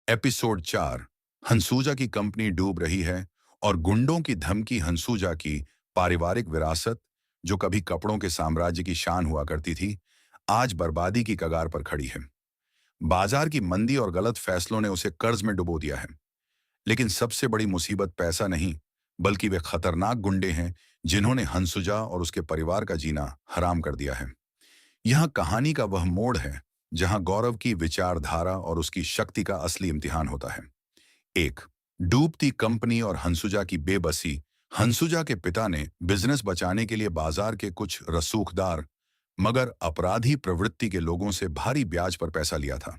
Episode 4। हंसूजा की company डूब रही है और गुंडों की धमकी। हंसूजा की पारिवारिक विरासत, जो कभी कपड़ों के साम्राज्य की शान हुआ करती थी, आज बर्बादी की कगार पर खड़ी है। बाजार की मंदी और गलत फैसलों ने उसे कर्ज में डुबो दिया है। लेकिन सबसे बड़ी मुसीबत पैसा नहीं, बल्कि वे खतरनाक गुंडे हैं जिन्होंने हंसुजा और उसके परिवार का जीना हराम कर दिया है। यह कहानी का वह मोड़ है जहां गौरव की विचारधारा और उसकी शक्ति का असली इम्तिहान होता है। एक, डूबती कंपनी और हंसुजा की बेबसी। हंसुजा के पिता ने बिजनेस बचाने के लिए बाजार के कुछ रसूखदार मगर अपराधी प्रवृत्ति के लोगों से भारी ब्याज पर पैसा लिया था।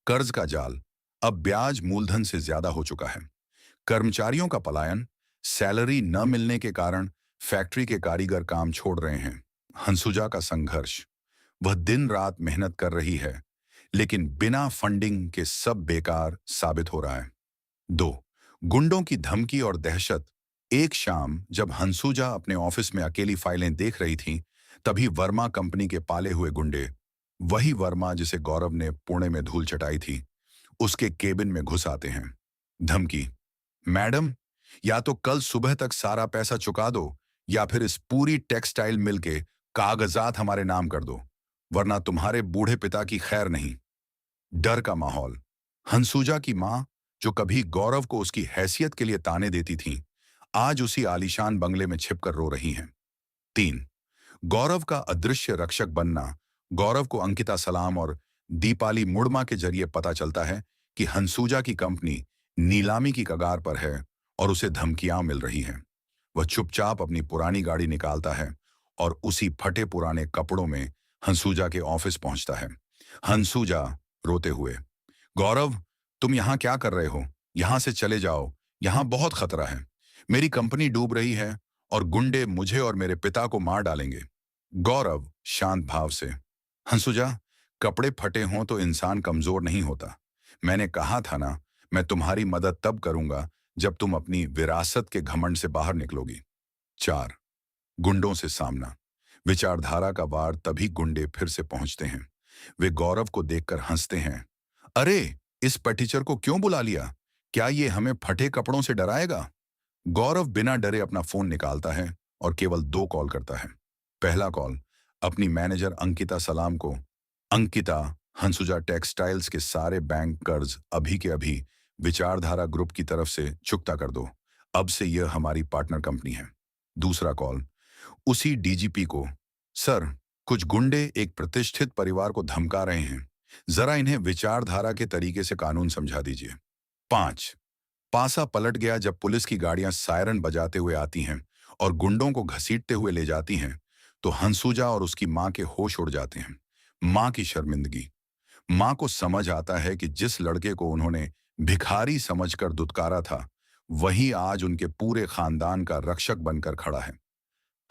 कर्ज का जाल अब ब्याज मूलधन से ज्यादा हो चुका है। कर्मचारियों का पलायन, सैलरी न मिलने के कारण फैक्ट्री के कारीगर काम छोड़ रहे हैं। हंसुजा का संघर्ष, वह दिन रात मेहनत कर रही है, लेकिन बिना फंडिंग के सब बेकार साबित हो रहा है। दो, गुंडों की धमकी और दहशत। एक शाम जब हंसुजा अपने ऑफिस में अकेली फाइलें देख रही थी, तभी वर्मा कंपनी के पाले हुए गुंडे, वही वर्मा जिसे गौरव ने पुणे में धूल चटाई थी, उसके केबिन में घुस आते हैं। धमकी, मैडम, या तो कल सुबह तक सारा पैसा चुका दो, या फिर इस पूरी टेक्सटाइल मिल के कागजात हमारे नाम कर दो, वरना तुम्हारे बूढ़े पिता की खैर नहीं। डर का माहौल। हंसुजा की मां, जो कभी गौरव को उसकी हैसियत के लिए ताने देती थीं, आज उसी आलीशान बंगले में छिपकर रो रही हैं। तीन, गौरव का अदृश्य रक्षक बनना। गौरव को अंकिता सलाम और दीपाली मुर्मा के जरिए पता चलता है कि हंसुजा की कंपनी नीलामी की कगार पर है और उसे धमकियां मिल रही हैं। वह चुपचाप अपनी पुरानी गाड़ी निकालता है और उसी फटे पुराने कपड़ों में हंसुजा के ऑफिस पहुंचता है। हंसुजा रोते हुए, गौरव, तुम यहां क्या कर रहे हो? यहां से चले जाओ, यहां बहुत खतरा है। मेरी कंपनी डूब रही है और गुंडे मुझे और मेरे पिता को मार डालेंगे। गौरव शांत भाव से, हंसुजा, कपड़े फटे हों तो इंसान कमजोर नहीं होता। मैंने कहा था ना, मैं तुम्हारी मदद तब करूंगा जब तुम अपनी विरासत के घमंड से बाहर निकलोगी। चार, गुंडों से सामना। विचारधारा का वार तभी गुंडे फिर से पहुंचते हैं। वे गौरव को देखकर हंसते हैं। अरे, इस पटीचर को क्यों बुला लिया? क्या ये हमें फटे कपड़ों से डराएगा? गौरव बिना डरे अपना फोन निकालता है और केवल 2 कॉल करता है। पहला कॉल अपनी मैनेजर अंकिता सलाम को। अंकिता, हंसुजा टेक्सटाइल्स के सारे बैंक कर्ज अभी के अभी विचारधारा ग्रुप की तरफ से चुकता कर दो। अब से यह हमारी पार्टनर कंपनी है। दूसरा कॉल उसी डीजीपी को। सर, कुछ गुंडे एक प्रतिष्ठित परिवार को धमका रहे हैं, जरा इन्हें विचारधारा के तरीके से कानून समझा दीजिए। 5, पासा पलट गया जब पुलिस की गाड़ियां सायरन बजाते हुए आती हैं और गुंडों को घसीटते हुए ले जाती हैं, तो हंसुजा और उसकी मां के होश उड़ जाते हैं। मां की शर्मिंदगी। मां को समझ आता है कि जिस लड़के को उन्होंने भिखारी समझकर दुत्कारा था, वही आज उनके पूरे खानदान का रक्षक बनकर खड़ा है।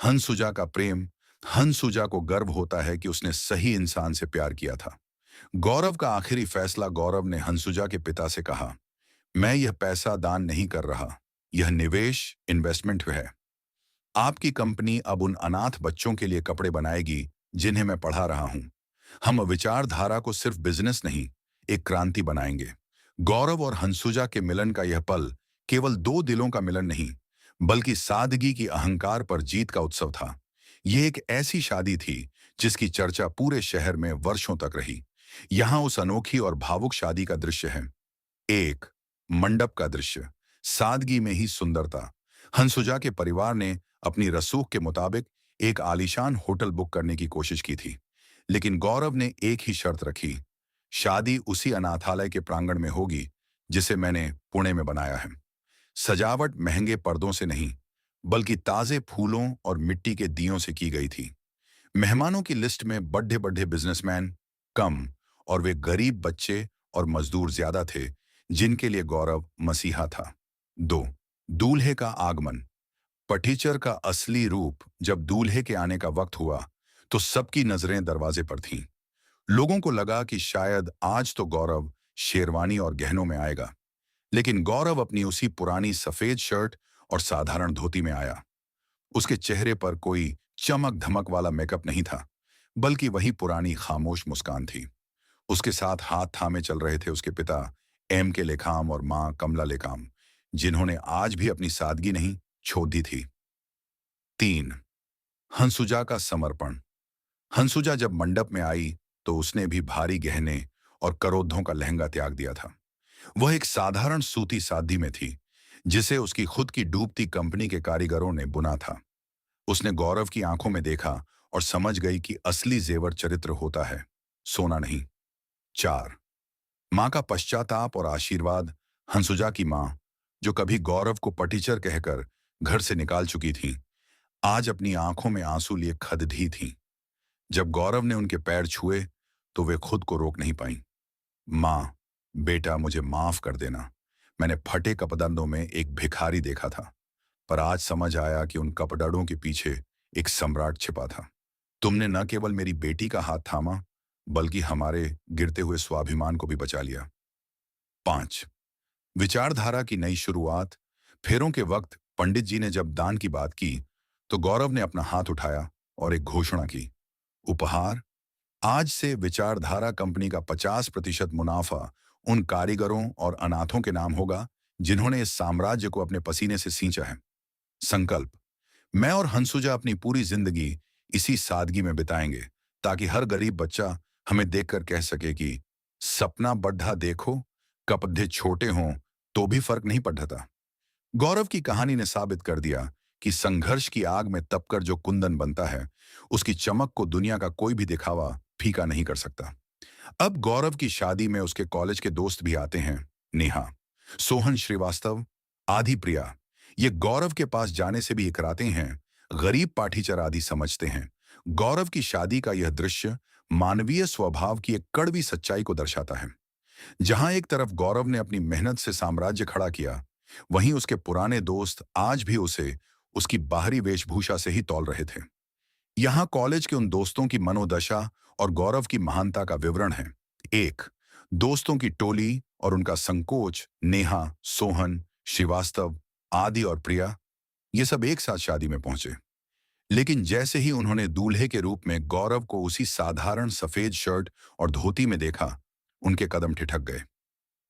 हंसुजा का प्रेम। हंसुजा को गर्व होता है कि उसने सही इंसान से प्यार किया था। गौरव का आखिरी फैसला। गौरव ने हंसुजा के पिता से कहा, मैं यह पैसा दान नहीं कर रहा, यह निवेश, इन्वेस्टमेंट है। आपकी कंपनी अब उन अनाथ बच्चों के लिए कपड़े बनाएगी जिन्हें मैं पढ़ा रहा हूं। हम विचारधारा को सिर्फ बिजनेस नहीं, एक क्रांति बनाएंगे। गौरव और हंसुजा के मिलन का यह पल केवल 2 दिलों का मिलन नहीं, बल्कि सादगी की अहंकार पर जीत का उत्सव था। यह एक ऐसी शादी थी जिसकी चर्चा पूरे शहर में वर्षों तक रही। यहां उस अनोखी और भावुक शादी का दृश्य है। एक, मंडप का दृश्य। सादगी में ही सुंदरता। हंसुजा के परिवार ने अपनी रसूख के मुताबिक एक आलीशान होटल बुक करने की कोशिश की थी, लेकिन गौरव ने एक ही शर्त रखी, शादी उसी अनाथालय के प्रांगण में होगी जिसे मैंने पुणे में बनाया है। सजावट महंगे पर्दों से नहीं, बल्कि ताजे फूलों और मिट्टी के दियों से की गई थी। मेहमानों की लिस्ट में बड़े बड़े बिजनेसमैन कम और वे गरीब बच्चे और मजदूर ज्यादा थे जिनके लिए गौरव मसीहा था। 2, दूल्हे का आगमन। पटीचर का असली रूप। जब दूल्हे के आने का वक्त हुआ तो सबकी नजरें दरवाजे पर थीं। लोगों को लगा कि शायद आज तो गौरव शेरवानी और गहनों में आएगा, लेकिन गौरव अपनी उसी पुरानी सफेद शर्ट और साधारण धोती में आया। उसके चेहरे पर कोई चमक धमक वाला मेकअप नहीं था, बल्कि वही पुरानी खामोश मुस्कान थी। उसके साथ हाथ थामे चल रहे थे उसके पिता, एम के लेखाम और मां कमला लेखाम, जिन्होंने आज भी अपनी सादगी नहीं छोड़ दी थी। 3. हंसुजा का समर्पण। हंसुजा जब मंडप में आई तो उसने भी भारी गहने और करोधों का लहंगा त्याग दिया था। वह एक साधारण सूती सादी में थी, जिसे उसकी खुद की डूबती कंपनी के कारीगरों ने बुना था। उसने गौरव की आंखों में देखा और समझ गई कि असली जेवर चरित्र होता है, सोना नहीं। 4. मां का पश्चाताप और आशीर्वाद। हंसुजा की मां, जो कभी गौरव को पटीचर कहकर घर से निकाल चुकी थी, आज अपनी आंखों में आंसू लिए खदधी थी। जब गौरव ने उनके पैर छुए तो वे खुद को रोक नहीं पाईं। मां, बेटा मुझे माफ कर देना। मैंने फटे कपड़ों में एक भिखारी देखा था, पर आज समझ आया कि उन कपड़ों के पीछे एक सम्राट छिपा था। तुमने न केवल मेरी बेटी का हाथ थामा, बल्कि हमारे गिरते हुए स्वाभिमान को भी बचा लिया। 5. विचारधारा की नई शुरुआत। फेरों के वक्त पंडित जी ने जब दान की बात की, तो गौरव ने अपना हाथ उठाया और एक घोषणा की। उपहार। आज से विचारधारा कंपनी का 50% मुनाफा उन कारीगरों और अनाथों के नाम होगा, जिन्होंने इस साम्राज्य को अपने पसीने से सींचा है। संकल्प। मैं और हंसुजा अपनी पूरी जिंदगी इसी सादगी में बिताएंगे, ताकि हर गरीब बच्चा हमें देखकर कह सके कि सपना बढ़ा देखो, कपड़े छोटे हों तो भी फर्क नहीं पड़ता। गौरव की कहानी ने साबित कर दिया कि संघर्ष की आग में तपकर जो कुंदन बनता है, उसकी चमक को दुनिया का कोई भी दिखावा फीका नहीं कर सकता। अब गौरव की शादी में उसके कॉलेज के दोस्त भी आते हैं। नेहा, सोहन श्रीवास्तव, आदि प्रिया। ये गौरव के पास जाने से भी इकराते हैं, गरीब पाठीचर आदि समझते हैं। गौरव की शादी का यह दृश्य मानवीय स्वभाव की एक कड़वी सच्चाई को दर्शाता है। जहां एक तरफ गौरव ने अपनी मेहनत से साम्राज्य खड़ा किया, वहीं उसके पुराने दोस्त आज भी उसे उसकी बाहरी वेशभूषा से ही तौल रहे थे। यहाँ कॉलेज के उन दोस्तों की मनोदशा और गौरव की महानता का विवरण है। 1. दोस्तों की टोली और उनका संकोच। नेहा, सोहन, श्रीवास्तव, आदि और प्रिया, ये सब एक साथ शादी में पहुंचे। लेकिन जैसे ही उन्होंने दूल्हे के रूप में गौरव को उसी साधारण सफेद शर्ट और धोती में देखा, उनके कदम ठिठक गए।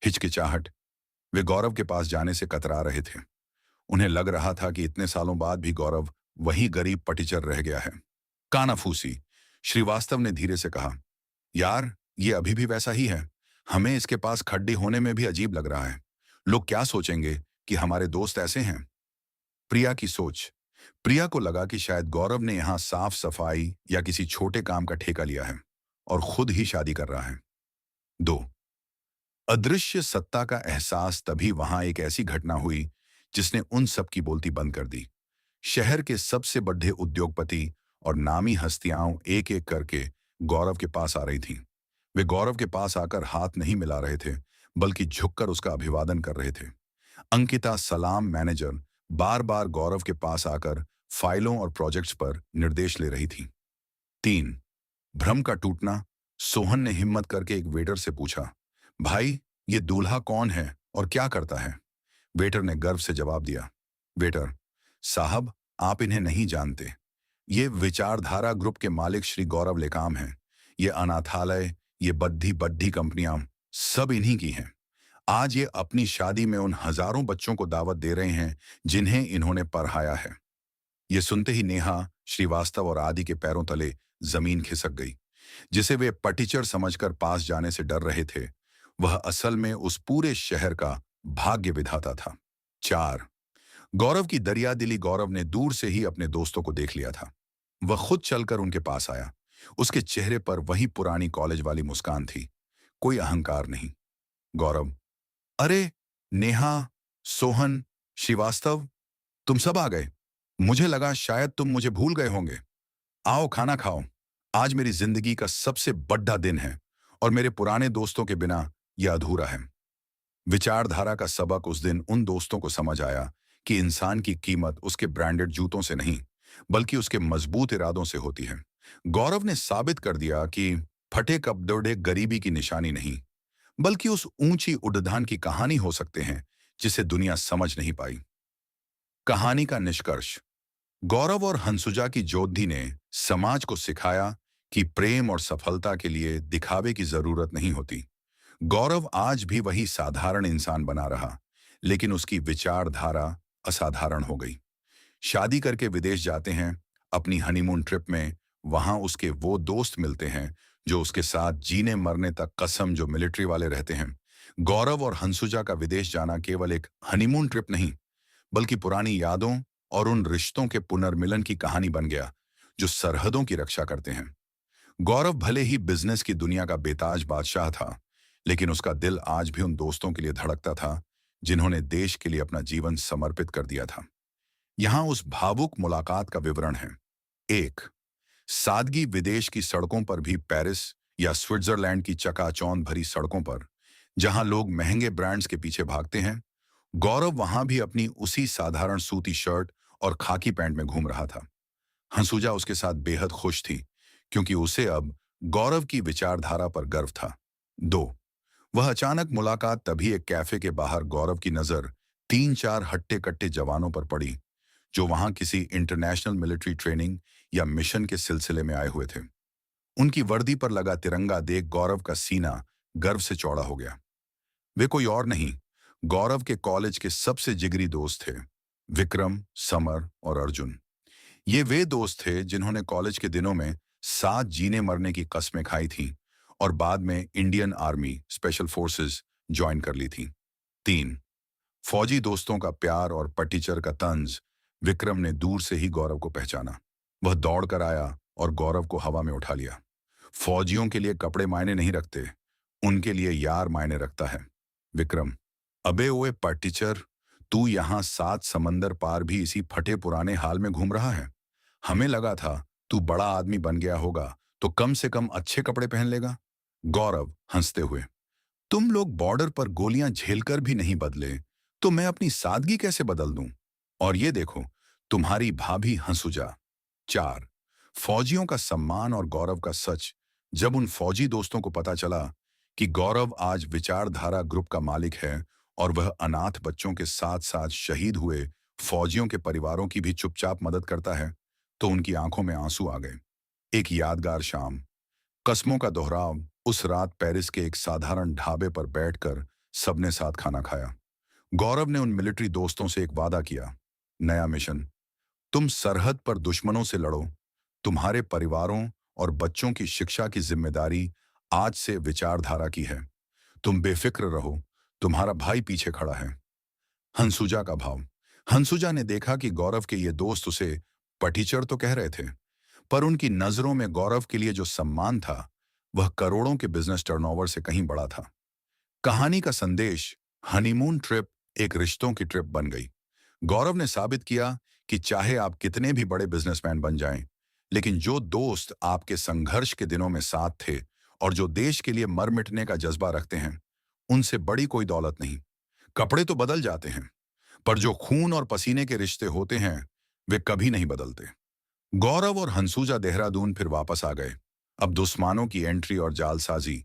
हिचकिचाहट। वे गौरव के पास जाने से कतरा रहे थे। उन्हें लग रहा था कि इतने सालों बाद भी गौरव वही गरीब पटीचर रह गया है। कानाफूसी। श्रीवास्तव ने धीरे से कहा, यार ये अभी भी वैसा ही है। हमें इसके पास खड्डी होने में भी अजीब लग रहा है। लोग क्या सोचेंगे कि हमारे दोस्त ऐसे हैं। प्रिया की सोच। प्रिया को लगा कि शायद गौरव ने यहाँ साफ सफाई या किसी छोटे काम का ठेका लिया है और खुद ही शादी कर रहा है। 2. अदृश्य सत्ता का एहसास। तभी वहां एक ऐसी घटना हुई जिसने उन सब की बोलती बंद कर दी। शहर के सबसे बड़े उद्योगपति और नामी हस्तियां एक एक करके गौरव के पास आ रही थीं। वे गौरव के पास आकर हाथ नहीं मिला रहे थे, बल्कि झुककर उसका अभिवादन कर रहे थे। अंकिता, सलाम मैनेजर, बार बार गौरव के पास आकर फाइलों और प्रोजेक्ट्स पर निर्देश ले रही थी। 3. भ्रम का टूटना। सोहन ने हिम्मत करके एक वेटर से पूछा, भाई ये दूल्हा कौन है और क्या करता है। वेटर ने गर्व से जवाब दिया, वेटर साहब, आप इन्हें नहीं जानते। ये विचारधारा ग्रुप के मालिक श्री गौरव लेकाम हैं। ये अनाथालय, ये बड्ढी बड्ढी कंपनियां सब इन्हीं की हैं। आज ये अपनी शादी में उन हजारों बच्चों को दावत दे रहे हैं जिन्हें इन्होंने पढ़ाया है। ये सुनते ही नेहा, श्रीवास्तव और आदि के पैरों तले जमीन खिसक गई। जिसे वे पटीचर समझकर पास जाने से डर रहे थे, वह असल में उस पूरे शहर का भाग्य विधाता था। 4. गौरव की दरियादिली। गौरव ने दूर से ही अपने दोस्तों को देख लिया था। वह खुद चलकर उनके पास आया। उसके चेहरे पर वही पुरानी कॉलेज वाली मुस्कान थी, कोई अहंकार नहीं। गौरव, अरे नेहा, सोहन, श्रीवास्तव, तुम सब आ गए। मुझे लगा शायद तुम मुझे भूल गए होंगे। आओ खाना खाओ। आज मेरी जिंदगी का सबसे बड़ा दिन है और मेरे पुराने दोस्तों के बिना यह अधूरा है। विचारधारा का सबक उस दिन उन दोस्तों को समझ आया कि इंसान की कीमत उसके ब्रांडेड जूतों से नहीं, बल्कि उसके मजबूत इरादों से होती है। गौरव ने साबित कर दिया कि फटे कपड़े गरीबी की निशानी नहीं, बल्कि उस ऊंची उड़ान की कहानी हो सकते हैं जिसे दुनिया समझ नहीं पाई। कहानी का निष्कर्ष। गौरव और हंसुजा की जोधी ने समाज को सिखाया कि प्रेम और सफलता के लिए दिखावे की जरूरत नहीं होती। गौरव आज भी वही साधारण इंसान बना रहा, लेकिन उसकी विचारधारा असाधारण हो गई। शादी करके विदेश जाते हैं, अपनी हनीमून ट्रिप में वहां उसके वो दोस्त मिलते हैं जो उसके साथ जीने मरने तक कसम जो मिलिट्री वाले रहते हैं। गौरव और हंसुजा का विदेश जाना केवल एक हनीमून ट्रिप नहीं, बल्कि पुरानी यादों और उन रिश्तों के पुनर्मिलन की कहानी बन गया जो सरहदों की रक्षा करते हैं। गौरव भले ही बिजनेस की दुनिया का बेताज बादशाह था, लेकिन उसका दिल आज भी उन दोस्तों के लिए धड़कता था जिन्होंने देश के लिए अपना जीवन समर्पित कर दिया था। यहां उस भावुक मुलाकात का विवरण है। एक, सादगी विदेश की सड़कों पर भी, पेरिस या स्विट्जरलैंड की चकाचौंध भरी सड़कों पर, जहां लोग महंगे ब्रांड्स के पीछे भागते हैं, गौरव वहां भी अपनी उसी साधारण सूती शर्ट और खाकी पैंट में घूम रहा था। हंसुजा उसके साथ बेहद खुश थी, क्योंकि उसे अब गौरव की विचारधारा पर गर्व था। दो, वह अचानक मुलाकात तभी एक कैफे के बाहर गौरव की नजर तीन चार हट्टे कट्टे जवानों पर पड़ी, जो वहां किसी इंटरनेशनल मिलिट्री ट्रेनिंग या मिशन के सिलसिले में आए हुए थे। उनकी वर्दी पर लगा तिरंगा देख गौरव का सीना गर्व से चौड़ा हो गया। वे कोई और नहीं, गौरव के कॉलेज के सबसे जिगरी दोस्त थे, विक्रम, समर और अर्जुन। ये वे दोस्त थे जिन्होंने कॉलेज के दिनों में साथ जीने मरने की कस्में खाई थीं और बाद में Indian army special forces join कर ली थी। तीन, फौजी दोस्तों का प्यार और पटीचर का तंज विक्रम ने दूर से ही गौरव को पहचाना। वह दौड़ कर आया और गौरव को हवा में उठा लिया। फौजियों के लिए कपड़े मायने नहीं रखते, उनके लिए यार मायने रखता है। विक्रम, अबे ओए पटीचर, तू यहाँ 7 समंदर पार भी इसी फटे पुराने हाल में घूम रहा है। हमें लगा था तू बड़ा आदमी बन गया होगा तो कम से कम अच्छे कपड़े पहन लेगा। गौरव हंसते हुए, तुम लोग बॉर्डर पर गोलियां झेलकर भी नहीं बदले, तो मैं अपनी सादगी कैसे बदल दूं? और ये देखो, तुम्हारी भाभी हंसुजा। चार, फौजियों का सम्मान और गौरव का सच। जब उन फौजी दोस्तों को पता चला कि गौरव आज विचारधारा ग्रुप का मालिक है और वह अनाथ बच्चों के साथ साथ शहीद हुए फौजियों के परिवारों की भी चुपचाप मदद करता है, तो उनकी आंखों में आंसू आ गए। एक यादगार शाम, कस्मों का दोहराव। उस रात पेरिस के एक साधारण ढाबे पर बैठकर सबने साथ खाना खाया। गौरव ने उन मिलिट्री दोस्तों से एक वादा किया, नया मिशन, तुम सरहद पर दुश्मनों से लड़ो, तुम्हारे परिवारों और बच्चों की शिक्षा की जिम्मेदारी आज से विचारधारा की है। तुम बेफिक्र रहो, तुम्हारा भाई पीछे खड़ा है। हंसुजा का भाव। हंसुजा ने देखा कि गौरव के ये दोस्त उसे पटीचर तो कह रहे थे, पर उनकी नजरों में गौरव के लिए जो सम्मान था, वह करोड़ों के बिजनेस टर्नओवर से कहीं बड़ा था। कहानी का संदेश, हनीमून ट्रिप एक रिश्तों की ट्रिप बन गई। गौरव ने साबित किया कि चाहे आप कितने भी बड़े बिजनेसमैन बन जाएं, लेकिन जो दोस्त आपके संघर्ष के दिनों में साथ थे और जो देश के लिए मर मिटने का जज्बा रखते हैं, उनसे बड़ी कोई दौलत नहीं। कपड़े तो बदल जाते हैं, पर जो खून और पसीने के रिश्ते होते हैं, वे कभी नहीं बदलते। गौरव और हंसुजा देहरादून फिर वापस आ गए। अब दुश्मनों की एंट्री और जालसाजी